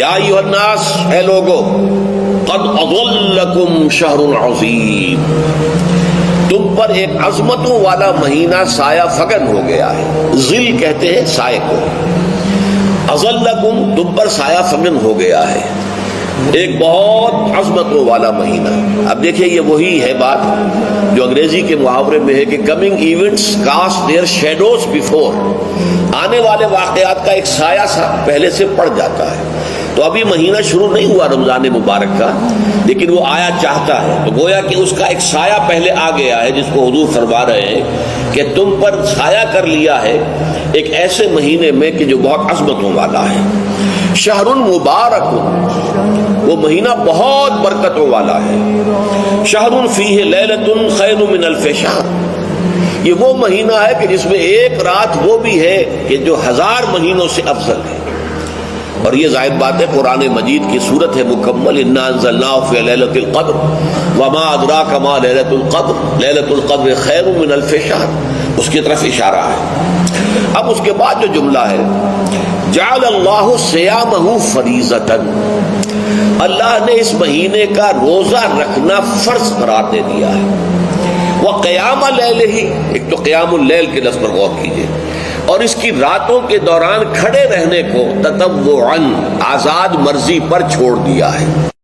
یا ایھا الناس، اے لوگو، قد اضلکم شہر عظیم، تم پر ایک عظمتوں والا مہینہ سایہ فگن ہو گیا ہے۔ ظل کہتے ہیں سائے کو، اضلکم تم پر سایہ فگن ہو گیا ہے، ایک بہت عظمتوں والا مہینہ۔ اب دیکھیں یہ وہی ہے بات جو انگریزی کے محاورے میں ہے کہ coming events cast their shadows before, آنے والے واقعات کا ایک سایہ سا پہلے سے پڑ جاتا ہے۔ تو ابھی مہینہ شروع نہیں ہوا رمضان مبارک کا، لیکن وہ آیا چاہتا ہے، تو گویا کہ اس کا ایک سایہ پہلے آ گیا ہے، جس کو حضور فرما رہے ہیں کہ تم پر سایہ کر لیا ہے ایک ایسے مہینے میں کہ جو بہت عظمتوں والا ہے۔ شہر مبارک، وہ مہینہ بہت برکتوں والا ہے۔ شہر فیہ لیلۃ خیر من الف شہر، یہ وہ مہینہ ہے کہ جس میں ایک رات وہ بھی ہے کہ جو 1000 مہینوں سے افضل ہے۔ اور یہ ظاہر بات ہے قرآن مجید کی صورت ہے مکمل، انا انزلناہ فی لیلۃ القدر وما ادراک ما لیلۃ القدر لیلۃ القدر خیر من الف شہر، اس کی طرف اشارہ ہے۔ اب اس کے بعد جو جملہ ہے جعل اللہ صیامہ فریضۃ، اللہ نے اس مہینے کا روزہ رکھنا فرض قرار دے دیا ہے۔ وقیام لیلہ، ایک تو قیام اللیل کے لفظ پر غور کیجیے، اور اس کی راتوں کے دوران کھڑے رہنے کو تطوعاً آزاد مرضی پر چھوڑ دیا ہے۔